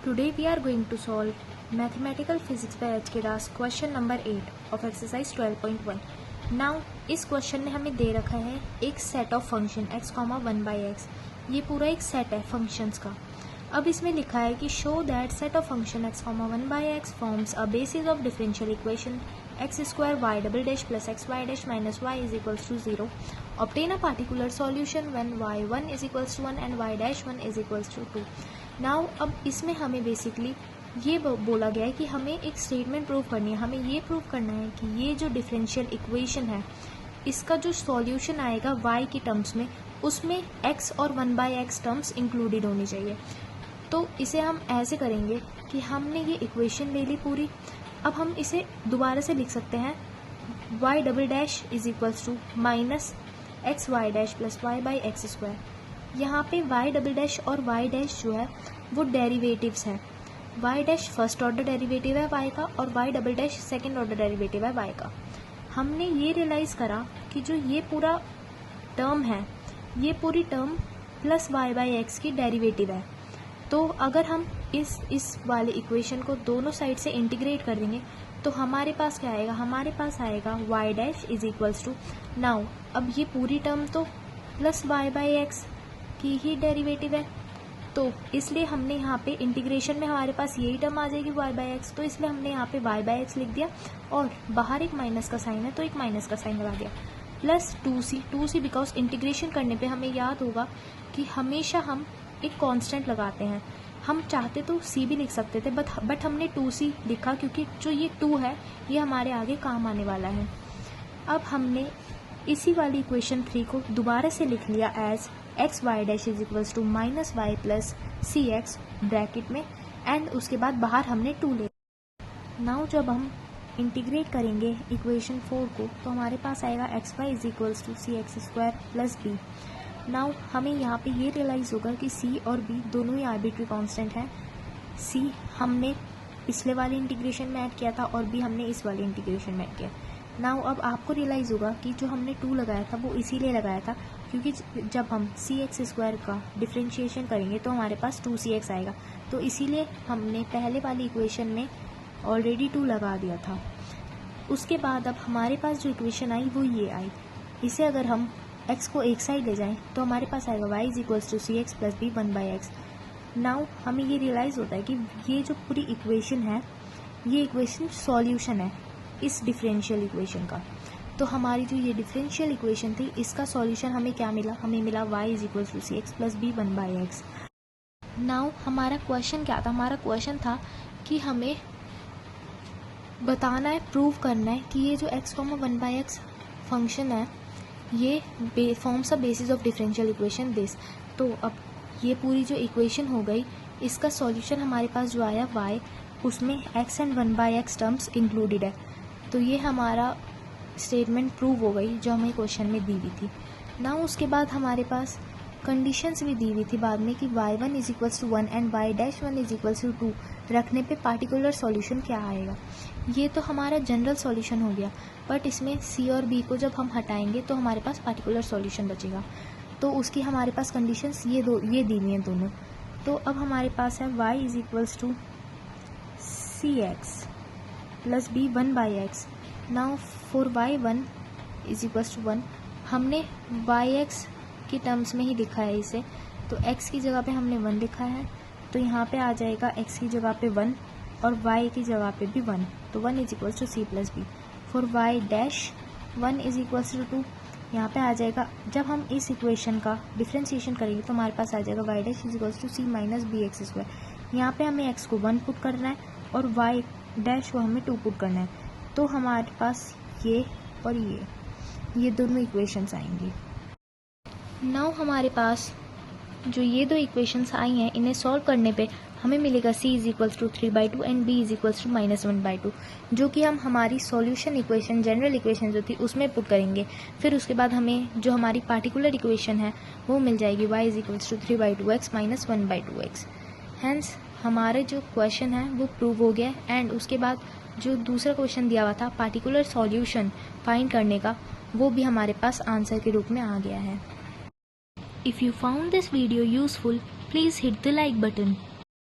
Today we are going to solve Mathematical Physics by H. K. Das question number 8 of exercise 12.1. Now इस question में हमें दे रखा है एक set of function x, 1 by x. ये पूरा एक सेट है फंक्शंस का. अब इसमें लिखा है कि show that set of function x, 1 by x forms a basis of differential equation x square y double dash plus x y dash minus y is equals to 0. Obtain a particular solution when y1 is equals to 1 and y dash 1 is equals to 2. Now अब इसमें हमें basically ये बोला गया है कि हमें एक स्टेटमेंट प्रूव करनी है. हमें ये प्रूव करना है कि ये जो डिफरेंशियल इक्वेशन है इसका जो सॉल्यूशन आएगा y के टर्म्स में उसमें x और 1 by x टर्म्स इंक्लूडेड होनी चाहिए. तो इसे हम ऐसे करेंगे कि हमने ये इक्वेशन ले ली पूरी. अब हम इसे दोबारा से लिख सकते हैं y double dash is equals to minus x y dash plus y by x square. यहाँ पे y डबल डैश और y डैश जो है वो डेरिवेटिव्स है. y dash first order derivative है y का और y double dash second order derivative है y का. हमने ये रियलाइज़ करा कि जो ये पूरा टर्म है ये पूरी term plus y by x की डेरिवेटिव है. तो अगर हम इस वाले इक्वेशन को दोनों साइड से इंटीग्रेट कर देंगे तो हमारे पास क्या आएगा, हमारे पास आएगा y dash is equals to. Now अब ये पूरी टर्म तो प्लस y बाई एक्स की ही डेरिवेटिव है तो इसलिए हमने यहाँ पे इंटीग्रेशन में हमारे पास यही टर्म आ जाएगी y बाई एक्स. तो इसलिए हमने यहाँ पे y बाई एक्स लिख दिया और बाहर एक माइनस का साइन है तो एक माइनस का साइन लगा दिया प्लस 2c बिकॉज इंटीग्रेशन करने पे हमें याद होगा कि हमेशा हम एक कांस्टेंट लगाते हैं. हम चाहते तो c भी लिख सकते थे बट हमने 2c लिखा क्योंकि जो ये 2 है ये हमारे आगे काम आने वाला है. अब हमने इसी वाली इक्वेशन 3 को दोबारा से लिख लिया as x y dash is equals to minus y plus c x bracket में एंड उसके बाद बाहर हमने 2 ले. नाउ जब हम इंटीग्रेट करेंगे इक्वेशन 4 को तो हमारे पास आएगा x y is equals to c x square plus b. Now हमें यहाँ पे ये रियलाइज़ होगा कि c और b दोनों ही आर्बिट्री कांस्टेंट हैं. c हमने पिछले वाले इंटीग्रेशन में ऐड किया था और b हमने इस वाले इंटीग्रेशन में ऐड किया. नाउ अब आपको रियलाइज़ होगा कि जो हमने 2 लगाया था वो इसीलिए लगाया था क्योंकि जब हम सी एक्स स्क्वायर का डिफ्रेंशिएशन करेंगे तो हमारे पास 2cx आएगा. तो इसीलिए हमने पहले वाली इक्वेशन में ऑलरेडी 2 लगा दिया था. उसके बाद अब हमारे पास जो इक्वेशन आई वो ये आई. इसे अगर हम x को एक साइड ले जाएं तो हमारे पास आएगा y is equals to c x plus b 1 by x. Now हमें ये रियलाइज़ होता है कि ये जो पूरी इक्वेशन है ये इक्वेशन सॉल्यूशन है इस डिफरेंशियल इक्वेशन का. तो हमारी जो ये डिफरेंशियल इक्वेशन थी इसका सॉल्यूशन हमें क्या मिला, हमें मिला y is equals to c x plus b 1 by x. Now हमारा क्वेश्चन क्या था, हमारा क्वेश्चन था कि हमें बताना है, प्रूव करना है कि ये जो x, 1 बाई एक्स फंक्शन है ये forms a basis of differential equation this. तो अब ये पूरी जो इक्वेशन हो गई इसका सॉल्यूशन हमारे पास जो आया y उसमें x and 1 by x terms included है. तो ये हमारा स्टेटमेंट प्रूव हो गई जो हमें क्वेश्चन में दी हुई थी. ना उसके बाद हमारे पास कंडीशंस भी दी हुई थी बाद में कि y1 is equals to 1 and y dash 1 is equals to 2 रखने पे पार्टिकुलर सॉल्यूशन क्या आएगा. ये तो हमारा जनरल सॉल्यूशन हो गया बट इसमें c और b को जब हम हटाएंगे तो हमारे पास पार्टिकुलर सॉल्यूशन बचेगा. तो उसकी हमारे पास कंडीशंस ये दी हुई हैं दोनों. तो अब हमारे पास है y is equals to c x plus b 1 by x. Now for y1 is equals to 1 हमने yx की टर्म्स में ही लिखा है इसे. तो x की जगह पे हमने 1 लिखा है तो यहाँ पे आ जाएगा x की जगह पे 1 और y की जगह पे भी 1. तो 1 is equals to c plus b. For y dash 1 is equals to 2 यहाँ पे आ जाएगा. जब हम इस इक्वेशन का डिफ्रेंशिएशन करेंगे तो हमारे पास आ जाएगा y dash is equals to c minus b x square. यहाँ पे हमें x को 1 पुट करना है और y डैश को हमें 2 पुट करना है. तो हमारे पास ये और ये दोनों इक्वेशंस आएंगी. नाउ हमारे पास जो ये 2 इक्वेशंस आई हैं इन्हें सॉल्व करने पे हमें मिलेगा c is equals to 3/2 and b is equals to -1/2 जो कि हम हमारी सॉल्यूशन इक्वेशन जनरल इक्वेशन जो थी उसमें पुट करेंगे. फिर उसके बाद हमें जो हमारी पार्टिकुलर इक्वेशन है वो मिल जाएगी y is equals to 3/2x -1/2x. Hence हमारा जो क्वेश्चन है वो प्रूव हो गया एंड उसके बाद जो दूसरा क्वेश्चन दिया हुआ था पार्टिकुलर सॉल्यूशन फाइंड करने का वो भी हमारे पास आंसर के रूप में आ गया है. If you found this video useful, please hit the like button.